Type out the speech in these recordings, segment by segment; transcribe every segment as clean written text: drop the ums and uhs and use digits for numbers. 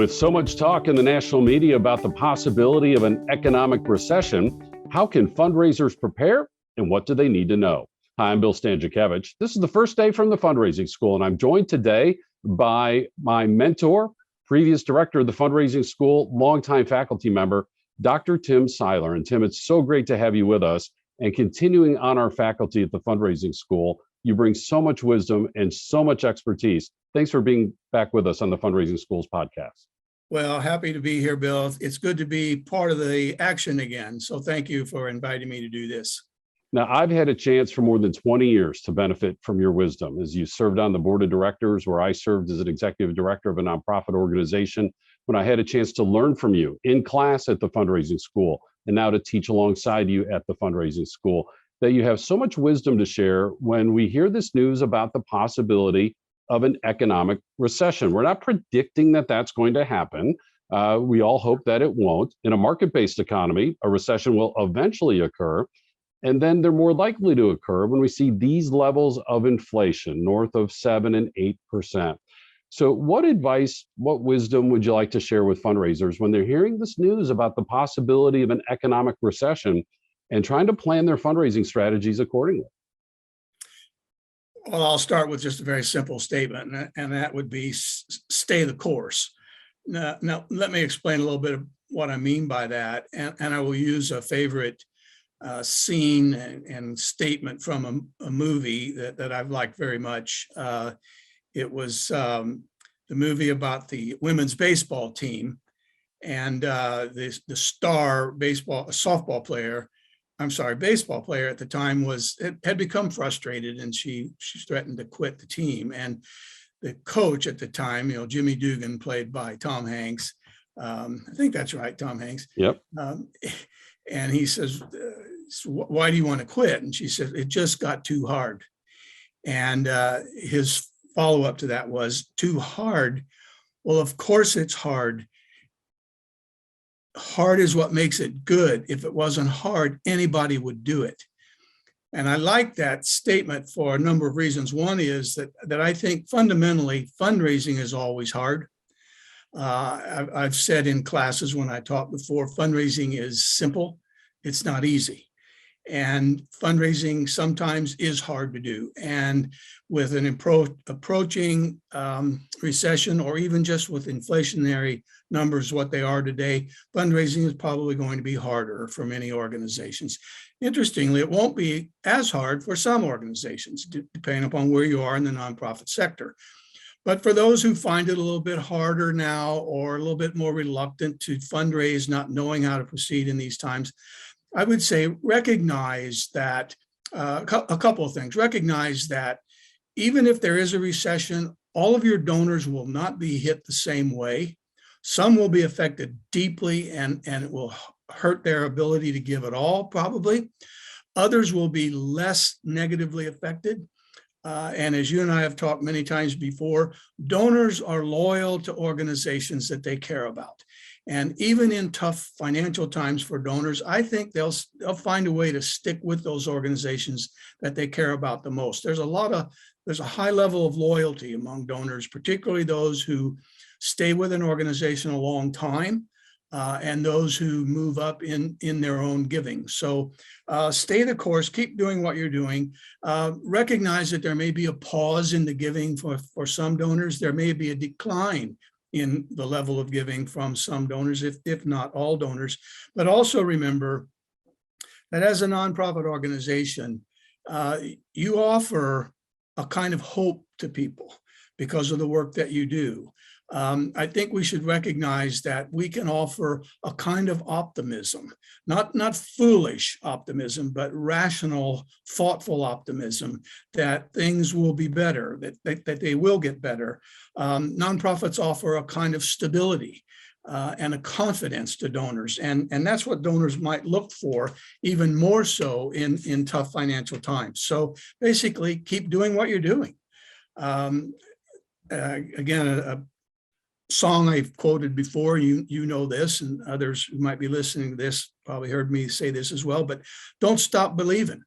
With so much talk in the national media about the possibility of an economic recession, how can fundraisers prepare and what do they need to know? Hi, I'm Bill Stanczykiewicz. This is the first day from the Fundraising School, and I'm joined today by my mentor, previous director of the Fundraising School, longtime faculty member, Dr. Tim Seiler. And Tim, it's so great to have you with us. And continuing on our faculty at the Fundraising School, you bring so much wisdom and so much expertise. Thanks for being back with us on the Fundraising Schools podcast. Well, happy to be here, Bill. It's good to be part of the action again. So thank you for inviting me to do this. Now, I've had a chance for more than 20 years to benefit from your wisdom as you served on the board of directors, where I served as an executive director of a nonprofit organization, when I had a chance to learn from you in class at the Fundraising School, and now to teach alongside you at the Fundraising School, that you have so much wisdom to share when we hear this news about the possibility of an economic recession. We're not predicting that that's going to happen. We all hope that it won't. In a market-based economy, a recession will eventually occur. And then they're more likely to occur when we see these levels of inflation, north of 7 and 8%. So what advice, what wisdom would you like to share with fundraisers when they're hearing this news about the possibility of an economic recession and trying to plan their fundraising strategies accordingly? Well, I'll start with just a very simple statement, and that would be stay the course. Now, let me explain a little bit of what I mean by that, and I will use a favorite scene and statement from a movie that I've liked very much. It was the movie about the women's baseball team, and the star baseball player at the time had become frustrated, and she threatened to quit the team. And the coach at the time, Jimmy Dugan, played by Tom Hanks. I think that's right, Tom Hanks. Yep. And he says, "Why do you want to quit?" And she said, "It just got too hard." And his follow-up to that was, "Too hard? Well, of course it's hard. Hard is what makes it good. If it wasn't hard, anybody would do it." And I like that statement for a number of reasons. One is that I think fundamentally fundraising is always hard. I've said in classes when I taught before, fundraising is simple, it's not easy. And fundraising sometimes is hard to do. And with an approaching recession, or even just with inflationary numbers, what they are today, fundraising is probably going to be harder for many organizations. Interestingly, it won't be as hard for some organizations, depending upon where you are in the nonprofit sector. But for those who find it a little bit harder now, or a little bit more reluctant to fundraise, not knowing how to proceed in these times, I would say recognize that a couple of things. Recognize that even if there is a recession, all of your donors will not be hit the same way. Some will be affected deeply, and it will hurt their ability to give at all, probably. Others will be less negatively affected. And as you and I have talked many times before, donors are loyal to organizations that they care about. And even in tough financial times for donors, I think they'll find a way to stick with those organizations that they care about the most. There's a high level of loyalty among donors, particularly those who stay with an organization a long time, and those who move up in their own giving. So stay the course, keep doing what you're doing. Recognize that there may be a pause in the giving for some donors. There may be a decline in the level of giving from some donors, if not all donors. But also remember that as a nonprofit organization, you offer a kind of hope to people because of the work that you do. I think we should recognize that we can offer a kind of optimism, not foolish optimism, but rational, thoughtful optimism that things will be better, that they will get better. Nonprofits offer a kind of stability and a confidence to donors, and that's what donors might look for even more so in tough financial times. So basically, keep doing what you're doing. Again, a song I've quoted before, you know this, and others who might be listening to this probably heard me say this as well, but don't stop believing.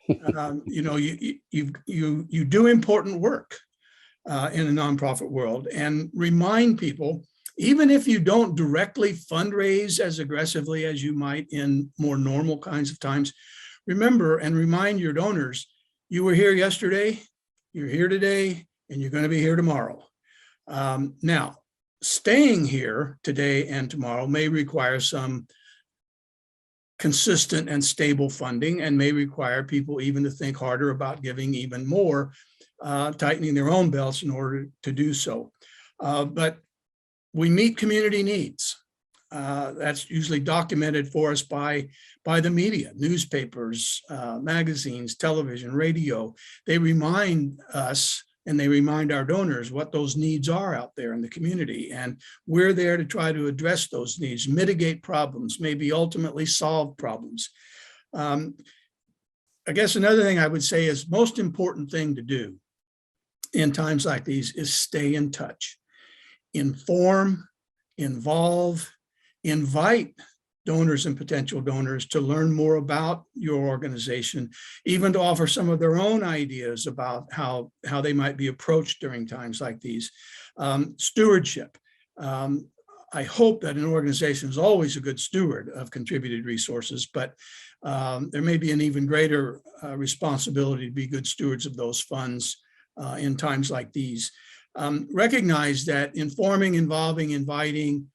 You do important work in the nonprofit world, and remind people Even if you don't directly fundraise as aggressively as you might in more normal kinds of times, remember and remind your donors, you were here yesterday, you're here today, and you're going to be here tomorrow. Now, staying here today and tomorrow may require some consistent and stable funding, and may require people even to think harder about giving even more, tightening their own belts in order to do so. But we meet community needs. That's usually documented for us by the media, newspapers, magazines, television, radio. They remind us and they remind our donors what those needs are out there in the community. And we're there to try to address those needs, mitigate problems, maybe ultimately solve problems. I guess another thing I would say is most important thing to do in times like these is stay in touch. Inform, involve, invite donors and potential donors to learn more about your organization, even to offer some of their own ideas about how they might be approached during times like these. Stewardship. I hope that an organization is always a good steward of contributed resources, but there may be an even greater responsibility to be good stewards of those funds in times like these. Recognize that informing, involving, inviting,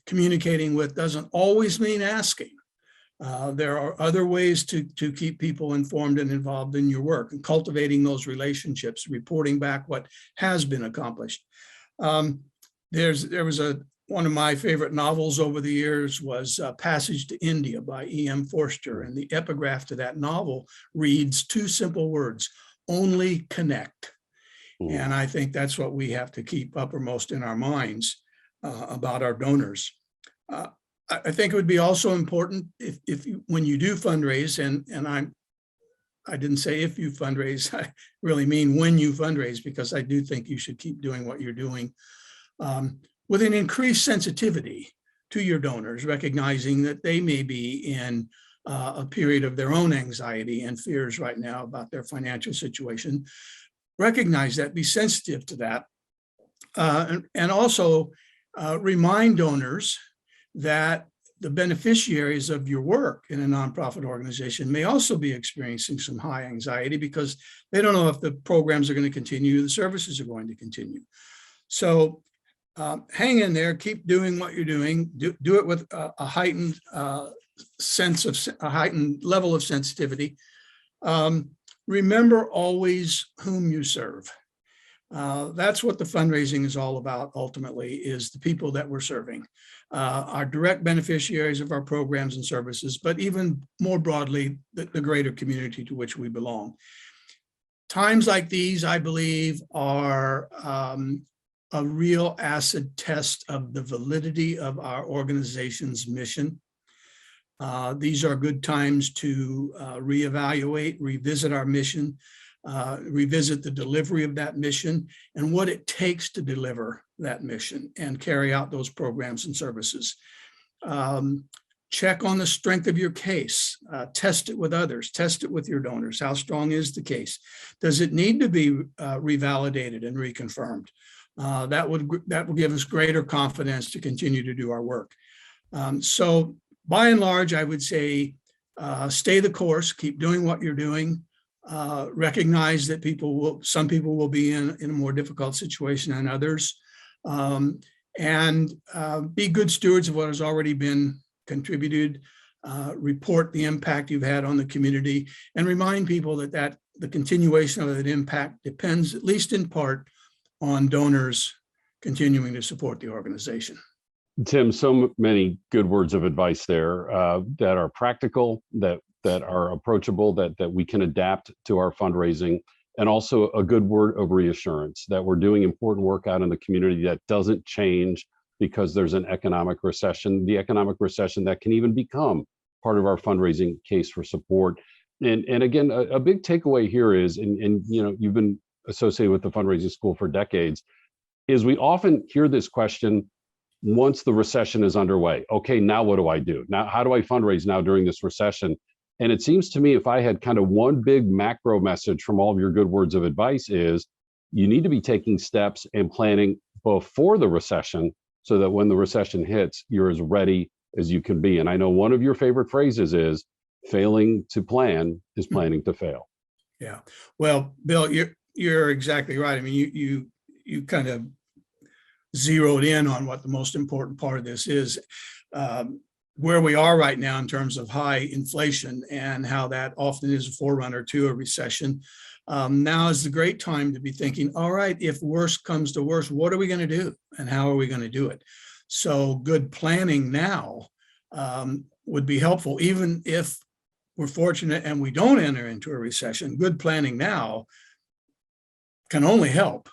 communicating with doesn't always mean asking. There are other ways to keep people informed and involved in your work, and cultivating those relationships, reporting back what has been accomplished. There was one of my favorite novels over the years was Passage to India by E.M. Forster, and the epigraph to that novel reads two simple words: only connect. And I think that's what we have to keep uppermost in our minds about our donors. I think it would be also important if you, when you do fundraise, and I didn't say if you fundraise, I really mean when you fundraise, because I do think you should keep doing what you're doing with an increased sensitivity to your donors, recognizing that they may be in a period of their own anxiety and fears right now about their financial situation. Recognize that, be sensitive to that, and also remind donors that the beneficiaries of your work in a nonprofit organization may also be experiencing some high anxiety because they don't know if the programs are going to continue, the services are going to continue. So hang in there, keep doing what you're doing, do it with a heightened sense of a heightened level of sensitivity. Remember always whom you serve. That's what the fundraising is all about, ultimately, is the people that we're serving, our direct beneficiaries of our programs and services, but even more broadly, the greater community to which we belong. Times like these, I believe, are a real acid test of the validity of our organization's mission. These are good times to reevaluate, revisit our mission, revisit the delivery of that mission and what it takes to deliver that mission and carry out those programs and services. Check on the strength of your case, test it with others, test it with your donors. How strong is the case? Does it need to be revalidated and reconfirmed? That will give us greater confidence to continue to do our work. So by and large, I would say, stay the course, keep doing what you're doing. Recognize that some people will be in a more difficult situation than others, and be good stewards of what has already been contributed. Report the impact you've had on the community, and remind people that the continuation of that impact depends, at least in part, on donors continuing to support the organization. Tim, so many good words of advice there that are practical, that are approachable, that we can adapt to our fundraising, and also a good word of reassurance that we're doing important work out in the community that doesn't change because there's an economic recession, the economic recession that can even become part of our fundraising case for support. And again, a big takeaway here is, and you know, you've been associated with the fundraising school for decades, is we often hear this question once the recession is underway. Okay, now what do I do? Now, how do I fundraise now during this recession? And it seems to me, if I had kind of one big macro message from all of your good words of advice, is you need to be taking steps and planning before the recession so that when the recession hits, you're as ready as you can be. And I know one of your favorite phrases is failing to plan is planning to fail. Yeah. Well, Bill, you're exactly right. I mean, you kind of zeroed in on what the most important part of this is. Where we are right now in terms of high inflation and how that often is a forerunner to a recession. Now is the great time to be thinking, all right, if worse comes to worse, what are we going to do and how are we going to do it? So good planning now would be helpful, even if we're fortunate and we don't enter into a recession. Good planning now can only help.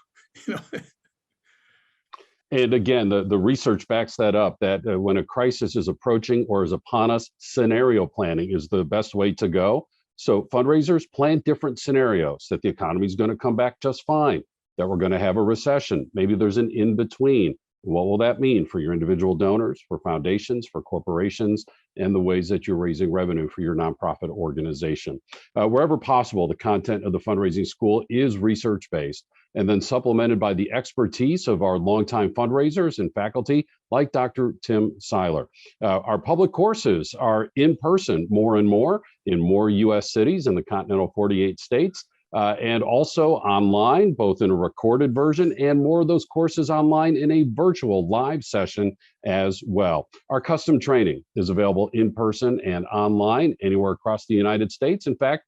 And again, the research backs that up, that when a crisis is approaching or is upon us, scenario planning is the best way to go. So fundraisers plan different scenarios, that the economy is going to come back just fine, that we're going to have a recession. Maybe there's an in-between. What will that mean for your individual donors, for foundations, for corporations, and the ways that you're raising revenue for your nonprofit organization? Wherever possible, the content of the Fundraising School is research-based and then supplemented by the expertise of our longtime fundraisers and faculty like Dr. Tim Seiler. Our public courses are in person more and more in more U.S. cities in the continental 48 states. And also online, both in a recorded version and more of those courses online in a virtual live session as well. Our custom training is available in person and online anywhere across the United States. In fact,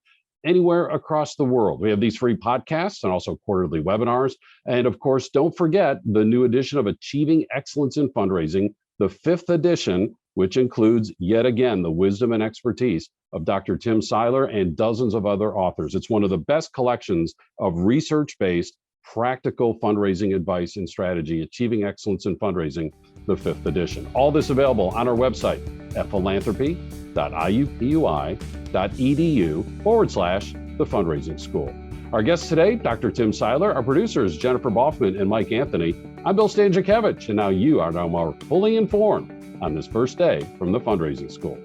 anywhere across the world. We have these free podcasts and also quarterly webinars. And of course, don't forget the new edition of Achieving Excellence in Fundraising, the 5th edition, which includes, yet again, the wisdom and expertise of Dr. Tim Seiler and dozens of other authors. It's one of the best collections of research-based, practical fundraising advice and strategy, Achieving Excellence in Fundraising, the 5th edition. All this available on our website at philanthropy.iupui.edu/the Fundraising School. Our guests today, Dr. Tim Seiler, our producers, Jennifer Boffman and Mike Anthony. I'm Bill Stanczykiewicz, and now you are now more fully informed on this first day from the Fundraising School.